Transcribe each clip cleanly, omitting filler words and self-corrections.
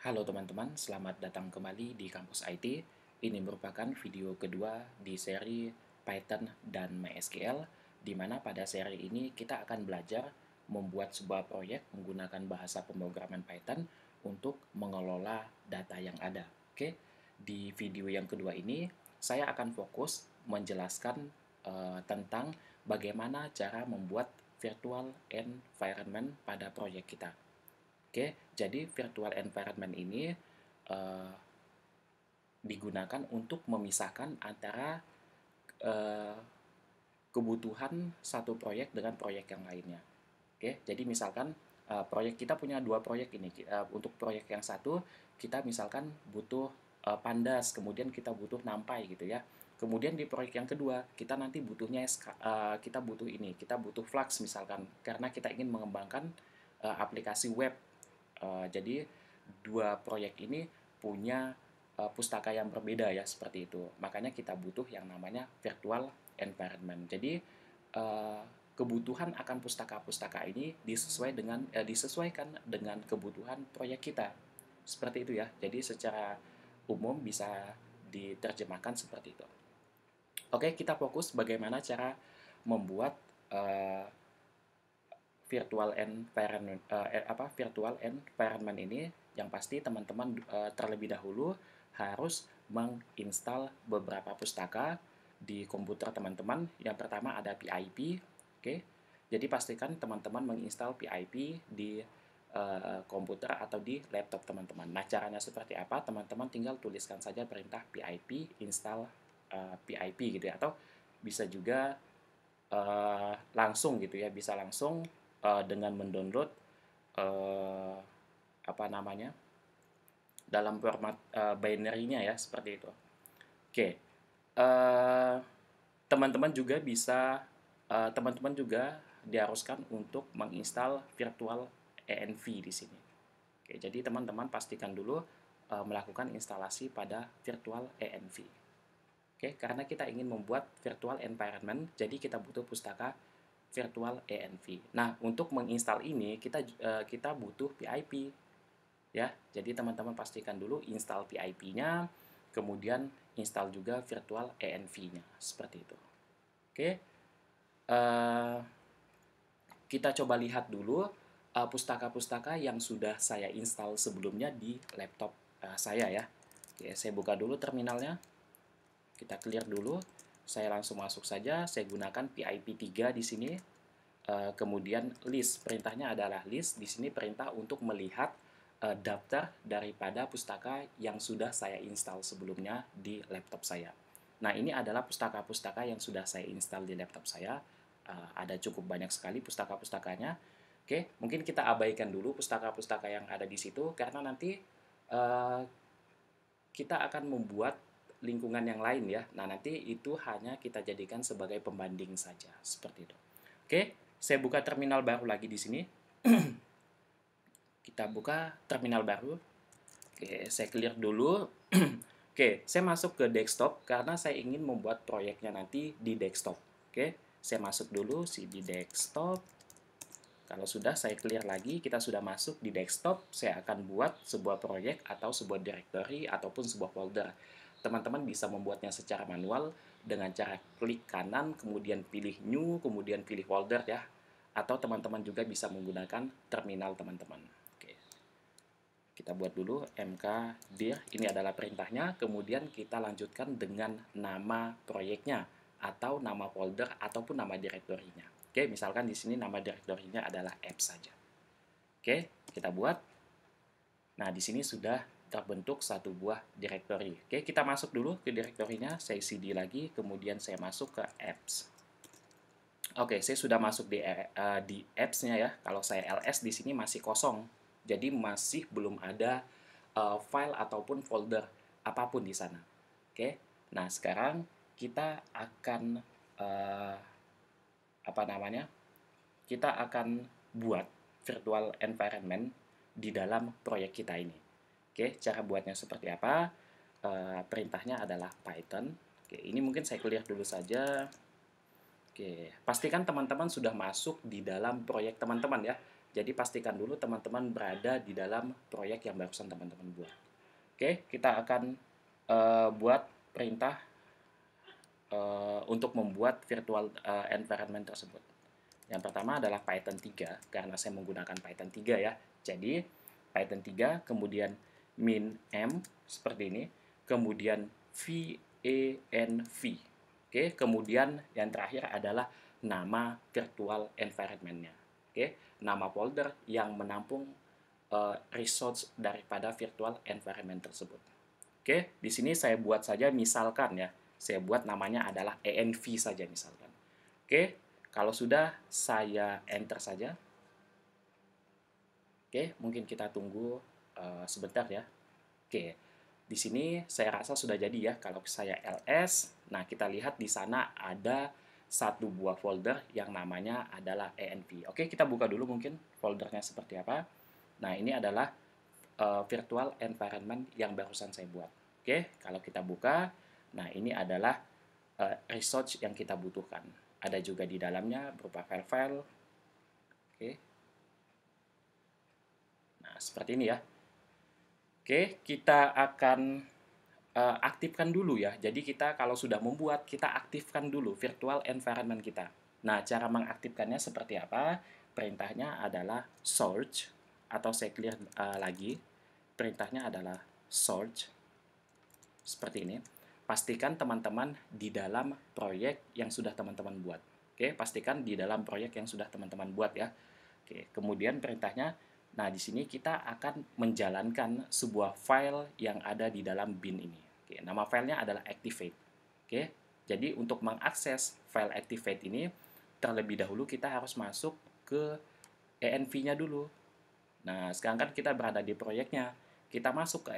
Halo teman-teman, selamat datang kembali di Kampus IT. Ini merupakan video kedua di seri Python dan MySQL, di mana pada seri ini kita akan belajar membuat sebuah proyek menggunakan bahasa pemrograman Python untuk mengelola data yang ada. Oke, di video yang kedua ini saya akan fokus menjelaskan tentang bagaimana cara membuat virtual environment pada proyek kita. Oke, jadi virtual environment ini uh, digunakan untuk memisahkan antara uh, kebutuhan satu proyek dengan proyek yang lainnya. Oke, jadi misalkan proyek kita punya dua proyek ini. Untuk proyek yang satu kita misalkan butuh pandas, kemudian kita butuh NumPy gitu ya. Kemudian di proyek yang kedua kita nanti butuhnya kita butuh ini, kita butuh Flux misalkan karena kita ingin mengembangkan aplikasi web. Jadi dua proyek ini punya pustaka yang berbeda ya seperti itu. Makanya kita butuh yang namanya virtual environment. Jadi kebutuhan akan pustaka-pustaka ini disesuaikan dengan kebutuhan proyek kita. Seperti itu ya. Jadi secara umum bisa diterjemahkan seperti itu. Oke, kita fokus bagaimana cara membuat virtual environment ini. Yang pasti teman-teman terlebih dahulu harus menginstal beberapa pustaka di komputer teman-teman. Yang pertama ada PIP. Oke, jadi pastikan teman-teman menginstal PIP di komputer atau di laptop teman-teman. Nah, caranya seperti apa? Teman-teman tinggal tuliskan saja perintah PIP install PIP gitu ya, atau bisa juga langsung gitu ya, bisa langsung dengan mendownload uh, apa namanya dalam format binary-nya ya seperti itu. Oke, uh, teman-teman juga bisa teman-teman juga diharuskan untuk menginstal virtual env di sini. Oke, jadi teman-teman pastikan dulu melakukan instalasi pada virtual env. Oke, karena kita ingin membuat virtual environment, jadi kita butuh pustaka virtual env. Nah, untuk menginstal ini kita butuh PIP ya. Jadi teman-teman pastikan dulu install PIP-nya, kemudian install juga virtual env-nya seperti itu. Oke, kita coba lihat dulu pustaka-pustaka yang sudah saya install sebelumnya di laptop saya ya. Oke, saya buka dulu terminalnya. Kita clear dulu. Saya langsung masuk saja. Saya gunakan PIP3 di sini. Kemudian list, perintahnya adalah list. Di sini perintah untuk melihat daftar daripada pustaka yang sudah saya install sebelumnya di laptop saya. Nah, ini adalah pustaka-pustaka yang sudah saya install di laptop saya. Ada cukup banyak sekali pustaka-pustakanya. Oke, mungkin kita abaikan dulu pustaka-pustaka yang ada di situ karena nanti uh, kita akan membuat lingkungan yang lain ya. Nah, nanti itu hanya kita jadikan sebagai pembanding saja, seperti itu. Oke, saya buka terminal baru lagi di sini. Kita buka terminal baru. Oke, saya clear dulu. Oke, saya masuk ke desktop karena saya ingin membuat proyeknya nanti di desktop. Oke, saya masuk dulu di desktop. Kalau sudah saya clear lagi, kita sudah masuk di desktop, saya akan buat sebuah proyek atau sebuah directory ataupun sebuah folder. Teman-teman bisa membuatnya secara manual dengan cara klik kanan, kemudian pilih new, kemudian pilih folder ya. Atau teman-teman juga bisa menggunakan terminal teman-teman. Oke. Kita buat dulu mkdir, ini adalah perintahnya, kemudian kita lanjutkan dengan nama proyeknya atau nama folder ataupun nama direktorinya. Oke, misalkan di sini nama direktorinya adalah apps saja. Oke, kita buat. Nah, di sini sudah terbentuk satu buah directory. Oke, kita masuk dulu ke direktorinya, saya cd lagi, kemudian saya masuk ke apps. Oke, saya sudah masuk di apps-nya ya. Kalau saya ls di sini masih kosong, jadi masih belum ada file ataupun folder apapun di sana. Oke, nah sekarang kita akan apa namanya? Kita akan buat virtual environment di dalam proyek kita ini. Oke, cara buatnya seperti apa? Perintahnya adalah Python. Oke, ini mungkin saya clear dulu saja. Oke, pastikan teman-teman sudah masuk di dalam proyek teman-teman ya. Jadi pastikan dulu teman-teman berada di dalam proyek yang barusan teman-teman buat. Oke, kita akan buat perintah untuk membuat virtual environment tersebut. Yang pertama adalah Python 3, karena saya menggunakan Python 3 ya. Jadi, Python 3, kemudian min m, seperti ini, kemudian venv. Oke, kemudian yang terakhir adalah nama virtual environment-nya. Oke, nama folder yang menampung resource daripada virtual environment tersebut. Oke, di sini saya buat saja misalkan ya, saya buat namanya adalah env saja misalkan. Oke, kalau sudah saya enter saja. Oke, mungkin kita tunggu sebentar ya. Oke, di sini saya rasa sudah jadi ya. Kalau saya ls, nah kita lihat di sana ada satu buah folder yang namanya adalah env. Oke, kita buka dulu mungkin foldernya seperti apa. Nah, ini adalah virtual environment yang barusan saya buat. Oke, kalau kita buka, nah ini adalah resource yang kita butuhkan. Ada juga di dalamnya berupa file-file. Oke. Nah, seperti ini ya. Oke, kita akan aktifkan dulu ya. Jadi kita kalau sudah membuat, kita aktifkan dulu virtual environment kita. Nah, cara mengaktifkannya seperti apa? Perintahnya adalah search, atau saya clear lagi. Perintahnya adalah search, seperti ini. Pastikan teman-teman di dalam proyek yang sudah teman-teman buat. Oke, pastikan di dalam proyek yang sudah teman-teman buat ya. Oke, kemudian perintahnya, nah di sini kita akan menjalankan sebuah file yang ada di dalam bin ini. Oke, nama filenya adalah activate. Oke, jadi untuk mengakses file activate ini, terlebih dahulu kita harus masuk ke env-nya dulu. Nah, sekarang kan kita berada di proyeknya. Kita masuk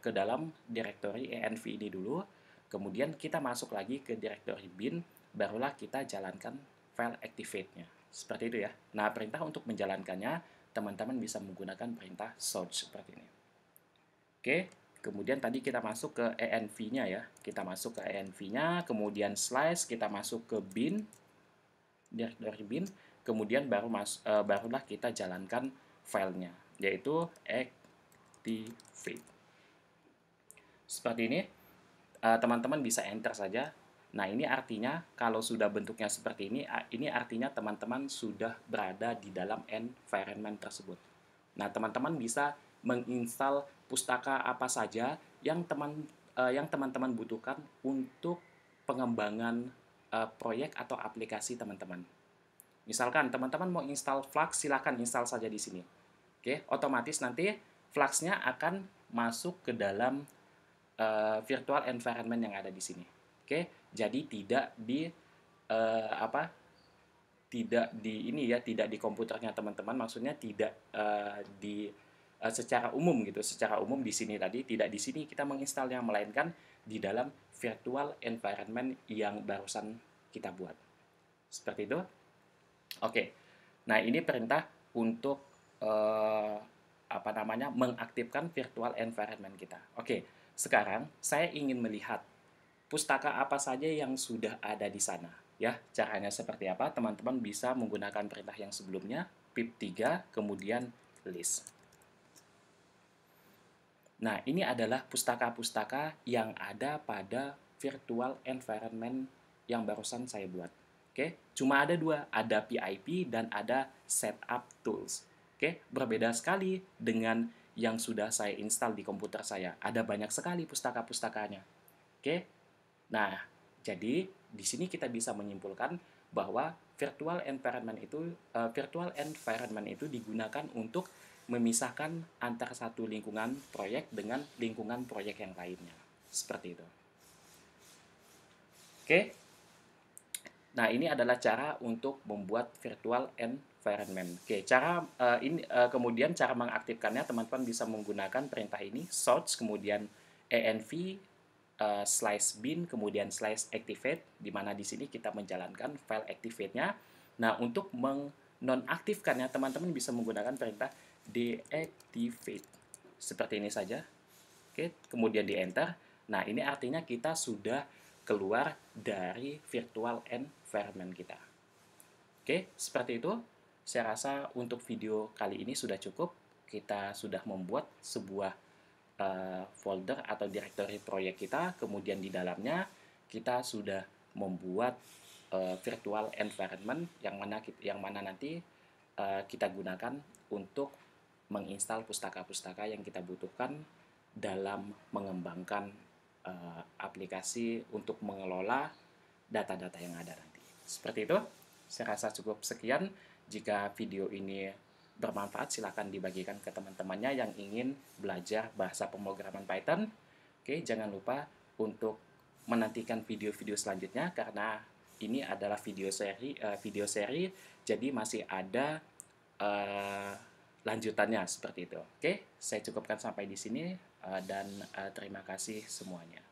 ke dalam direktori env ini dulu, kemudian kita masuk lagi ke direktori bin, barulah kita jalankan file activate-nya. Seperti itu ya. Nah, perintah untuk menjalankannya, teman-teman bisa menggunakan perintah search seperti ini. Oke, kemudian tadi kita masuk ke env-nya ya. Kita masuk ke env-nya, kemudian slice, kita masuk ke bin, direktori bin, kemudian barulah kita jalankan filenya, yaitu activate. Seperti ini, teman-teman bisa enter saja. Nah, ini artinya kalau sudah bentuknya seperti ini artinya teman-teman sudah berada di dalam environment tersebut. Nah, teman-teman bisa menginstal pustaka apa saja yang teman-teman butuhkan untuk pengembangan proyek atau aplikasi teman-teman. Misalkan teman-teman mau install Flux, silakan install saja di sini. Oke, otomatis nanti Flux-nya akan masuk ke dalam virtual environment yang ada di sini. Oke, jadi tidak di tidak di ini ya, tidak di komputernya teman-teman, maksudnya tidak secara umum gitu, secara umum di sini tadi, tidak di sini kita menginstalnya, melainkan di dalam virtual environment yang barusan kita buat. Seperti itu. Oke, nah ini perintah untuk mengaktifkan virtual environment kita. Oke, sekarang saya ingin melihat pustaka apa saja yang sudah ada di sana. Ya, caranya seperti apa? Teman-teman bisa menggunakan perintah yang sebelumnya, pip3, kemudian list. Nah, ini adalah pustaka-pustaka yang ada pada virtual environment yang barusan saya buat. Oke, cuma ada dua, ada PIP dan ada setup tools. Oke, berbeda sekali dengan yang sudah saya install di komputer saya. Ada banyak sekali pustaka-pustakanya. Oke, nah jadi di sini kita bisa menyimpulkan bahwa virtual environment itu digunakan untuk memisahkan antara satu lingkungan proyek dengan lingkungan proyek yang lainnya. Seperti itu. Oke. Nah, ini adalah cara untuk membuat virtual environment. Oke, kemudian cara mengaktifkannya teman-teman bisa menggunakan perintah ini, search, kemudian env, slice bin, kemudian slice activate, di mana di sini kita menjalankan file activate-nya. Nah, untuk menonaktifkannya, teman-teman bisa menggunakan perintah deactivate. Seperti ini saja. Oke, kemudian di enter. Nah, ini artinya kita sudah keluar dari virtual environment kita. Oke, seperti itu. saya rasa untuk video kali ini sudah cukup. Kita sudah membuat sebuah folder atau directory proyek kita, kemudian di dalamnya kita sudah membuat virtual environment yang mana nanti kita gunakan untuk menginstal pustaka-pustaka yang kita butuhkan dalam mengembangkan aplikasi untuk mengelola data-data yang ada nanti. Seperti itu, saya rasa cukup sekian. Jika video ini bermanfaat, silakan dibagikan ke teman-temannya yang ingin belajar bahasa pemrograman Python. Oke, jangan lupa untuk menantikan video-video selanjutnya karena ini adalah video seri, jadi masih ada lanjutannya seperti itu. Oke, saya cukupkan sampai di sini dan terima kasih semuanya.